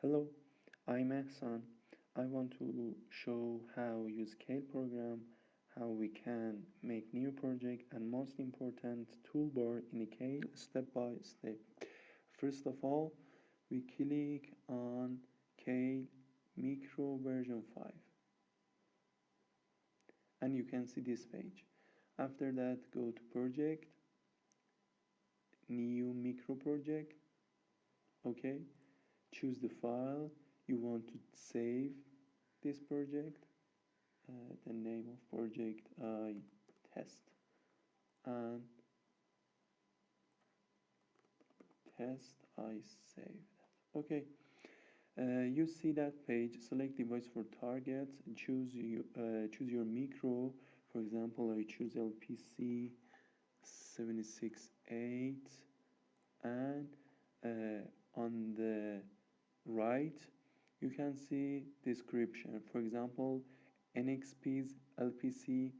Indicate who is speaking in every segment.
Speaker 1: Hello, I'm Ehsan. I want to show how use keil program, how we can make new project, and most important toolbar in a keil step by step. First of all, we click on keil micro version 5 and you can see this page. After that, go to project, new micro project, okay? Choose the file you want to save this project. The name of project I test and test I save that. Okay, you see that page. Select device for target. Choose your micro. For example, I choose LPC 768 and on the right you can see description. For example, NXP's LPC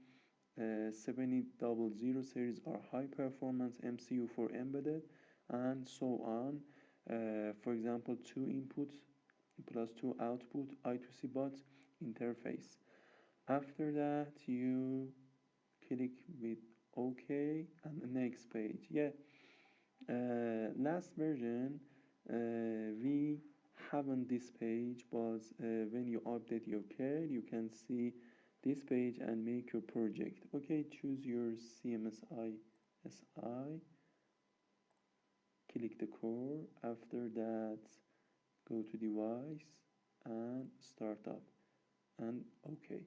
Speaker 1: 7000 series are high performance MCU for embedded and so on. For example, 2 inputs plus 2 output I2C bus interface. After that, you click with OK and the next page. Yeah, last version we haven't this page, but when you update your care you can see this page and make your project. Okay, choose your CMSI SI, click the core. After that, go to device and start up and okay.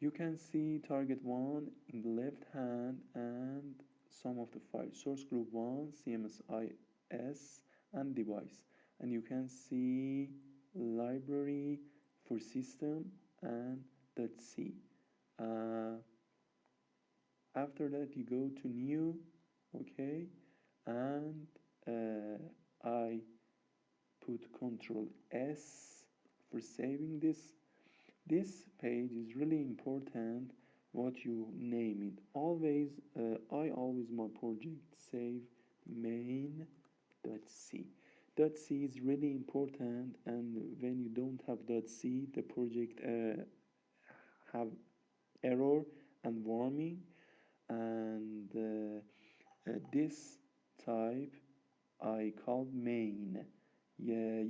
Speaker 1: You can see target 1 in the left hand and some of the files. Source group 1, CMSIS, and device. And you can see library for system and .c. Uh, After that, you go to new, okay, and I put Control S for saving this. This page is really important what you name it. Always, I always my project save main.c. .c is really important, and when you don't have .c, the project have error and warning. And this type I called main. Yeah,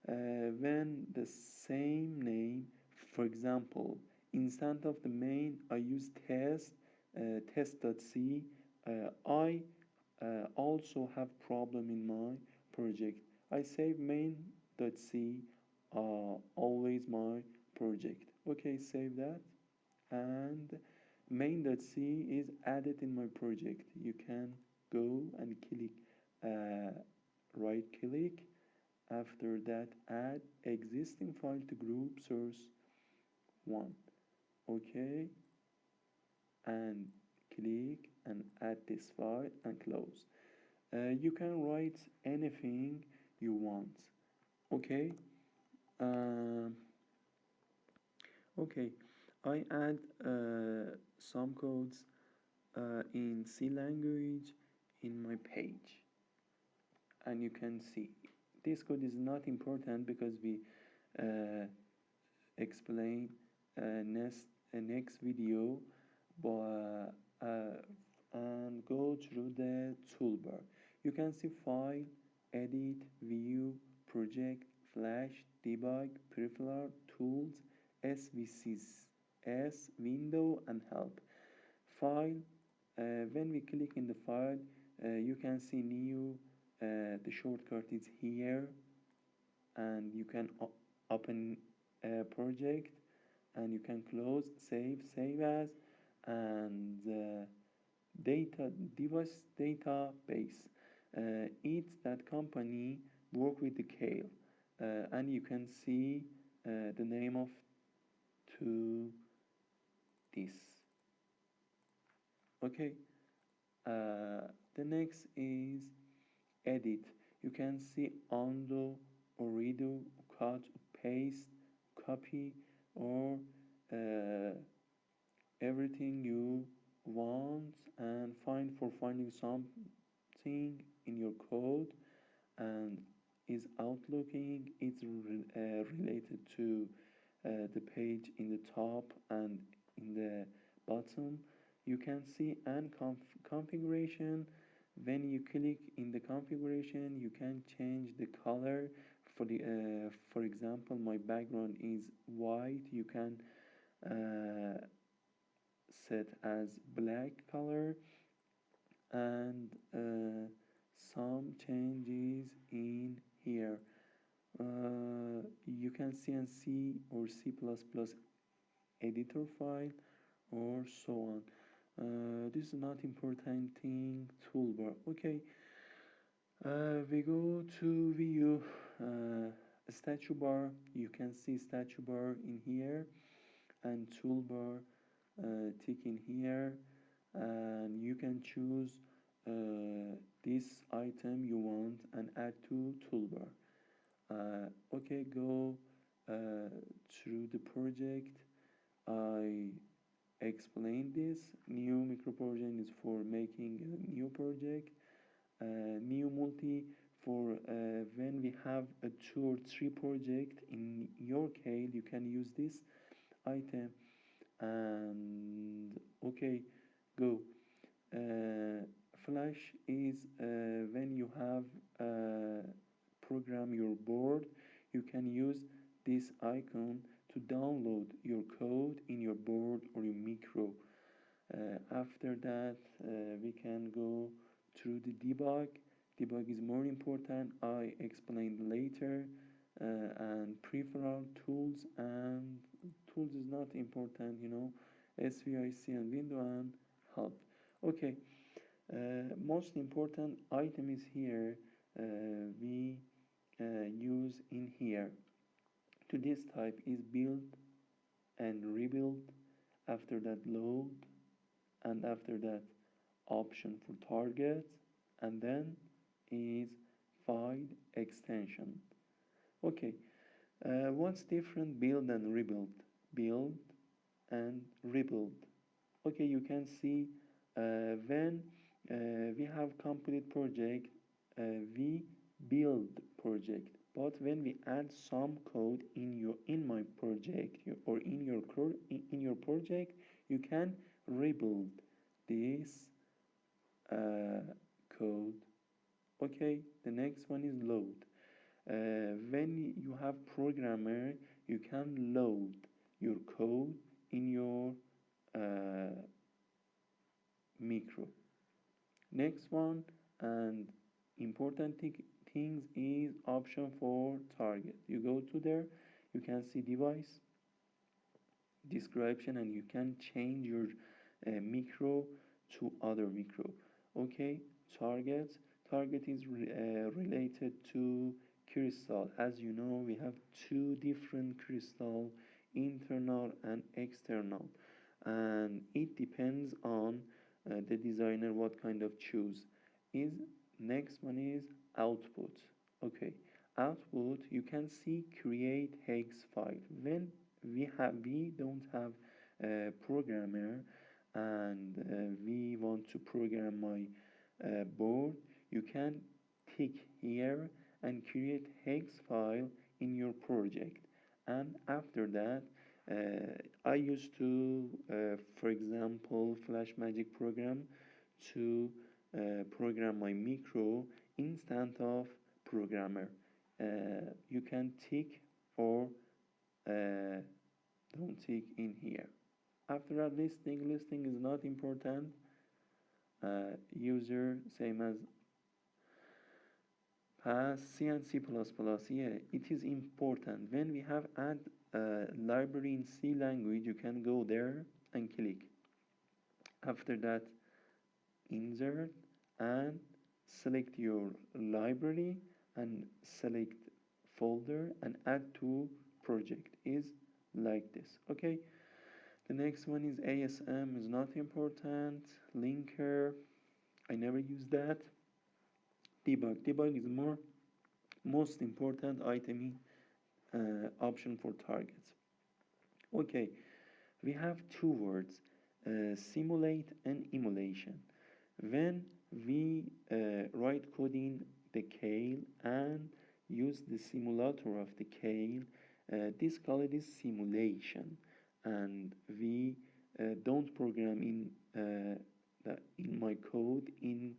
Speaker 1: when the same name, for example, instead of the main, I use test.c. I also have problem in my project. I save main.c, always my project. Okay, save that. And main.c is added in my project. You can go and click, right click. After that, add existing file to group source 1. Okay, and click and add this file and close. You can write anything you want. Okay, um, okay. I add some codes in C language in my page, and you can see this code is not important because we uh, explain next video, but and go through the toolbar. You can see file, edit, view, project, flash, debug, peripheral, tools, SVCS, window, and help. File, when we click in the file, you can see new, the shortcut is here, and you can open a project and you can close, save as, and data device database. It's that company work with the keil, and you can see the name of to this. Okay, the next is edit. You can see undo or redo, cut, paste, copy, or uh, everything you want, and find for finding something in your code and is outlooking. It's related to the page in the top and in the bottom. You can see and configuration. When you click in the configuration, you can change the color. For example, my background is white. You can uh, set as black color, and some changes in here. You can see and C or C++ editor file or so on. This is not important thing. Toolbar. Okay, we go to view statue bar. You can see statue bar in here and toolbar tick in here, and you can choose this item you want and add to toolbar. Okay, go through the project. I explained this. New micro project is for making a new project. New multi for when we have a 2 or 3 project in your keil, you can use this item. And okay, go. Flash is when you have program your board, you can use this icon to download your code in your board or your micro. After that, we can go through the debug. Debug is more important. I explained later. And peripheral tools, and tools is not important, SVIC and window and help. Okay, most important item is here. We use in here to this type is build and rebuild, after that load, and after that option for target, and then is file extension. Okay, what's different build and rebuild? Build and rebuild. Okay, you can see when we have complete project, we build project. But when we add some code in my project or in your project, you can rebuild this code. Okay, the next one is load. When you have programmer, you can load your code in your micro. Next one, and important things is option for target. You go to there, you can see device description, and you can change your micro to other micro. Okay, target is related to crystal. As you know, we have 2 different crystal, internal and external, and it depends on the designer what kind of choose. Is next one is output. Okay, output, you can see create hex file. When we don't have a programmer, and we want to program my board, you can tick here and create hex file in your project. And after that, I used to for example flash magic program to program my micro instead of programmer. You can tick or don't tick in here. After that, listing is not important. User same as pass. C and C++, yeah, it is important. When we have add library in C language, you can go there and click. After that, insert and select your library and select folder and add to project is like this. Okay, the next one is ASM, is not important. Linker, I never use that. Debug is most important item option for targets. Okay, we have 2 words, simulate and emulation. When we write code in the keil and use the simulator of the keil. This called is simulation, and we don't program in my code in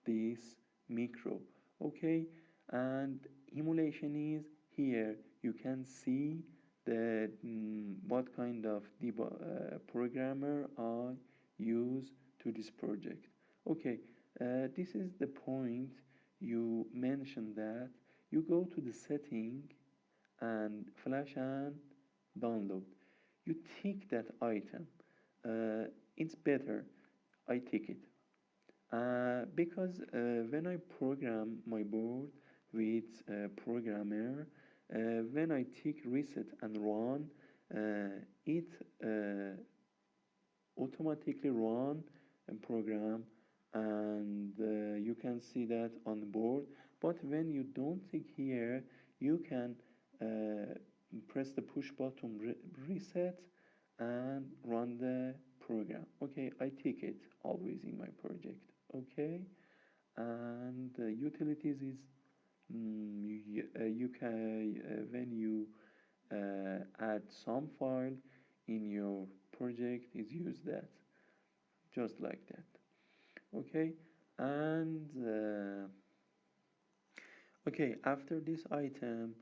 Speaker 1: this micro. Okay, and emulation is here. You can see the what kind of programmer I use to this project. Okay, this is the point you mentioned that you go to the setting and flash and download. You tick that item. It's better. I tick it. Because when I program my board with programmer, when I tick reset and run, it automatically run a program, and you can see that on the board. But when you don't tick here, you can uh, press the push button reset and run the program. Okay, I tick it always in my project. Okay, and utilities is you can when you add some file in your project is use that just like that. Okay, and okay, after this item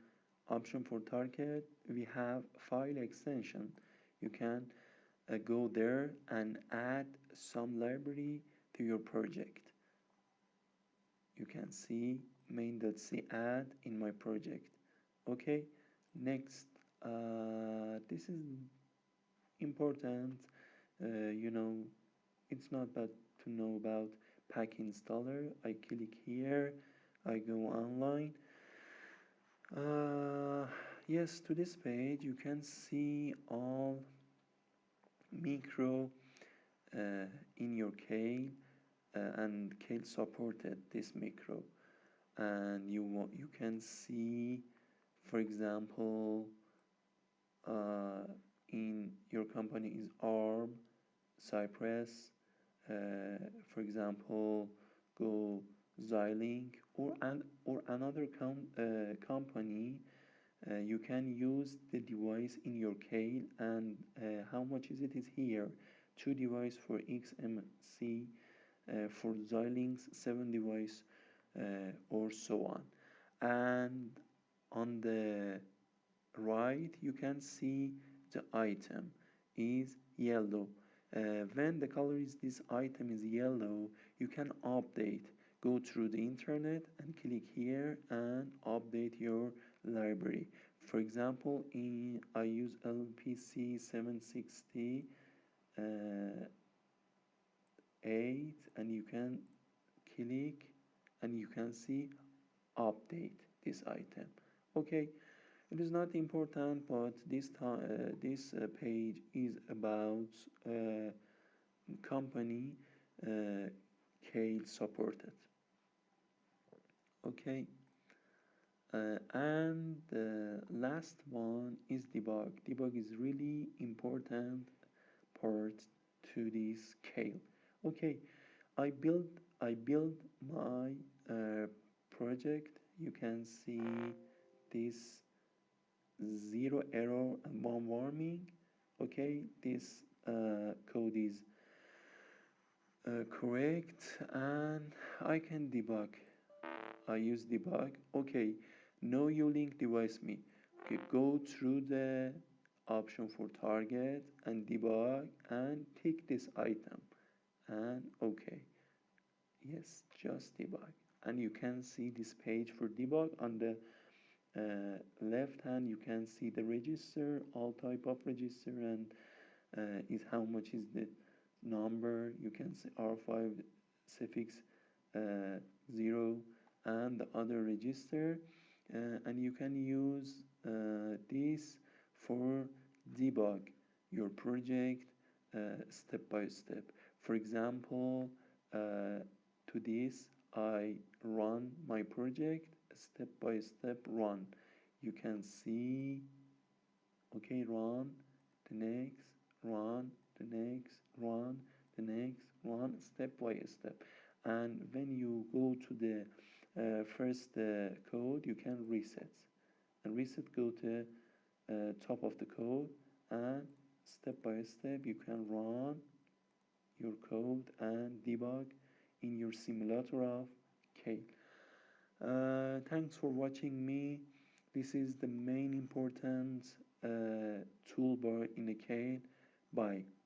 Speaker 1: option for target, we have file extension. You can go there and add some library to your project. You can see main.c add in my project. Okay, next, this is important. You know, it's not bad to know about pack installer. I click here, I go online. uh, yes, to this page you can see all micro in your keil, and keil supported this micro, and you can see, for example, uh, in your company is arm, cypress, for example, go Xilinx, or another company. You can use the device in your keil, and how much is it is here. 2 device for XMC, for Xilinx 7 device, or so on. And on the right you can see the item is yellow. When the color is this item is yellow, you can update. Go through the internet and click here and update your library. For example, I use LPC 760 8, and you can click and you can see update this item. Okay, it is not important, but this page is about company keil supported. Okay, and the last one is debug. Debug is really important part to this keil. Okay, I build my project. You can see this zero error and one warning. Okay, this code is correct, and I can debug. I use debug. Okay, no you link device me. Okay, go through the option for target and debug and tick this item, and okay, yes, just debug. And you can see this page for debug. On the left hand you can see the register, all type of register, and is how much is the number. You can see R5 suffix 0 and the other register, and you can use this for debug your project step by step. For example, to this I run my project step by step run. You can see, okay, run, the next, run, the next, run, the next, run, step by step. And when you go to the first the code you can reset, and reset go to top of the code, and step by step you can run your code and debug in your simulator of keil. Thanks for watching me. This is the main important toolbar in the keil. Bye.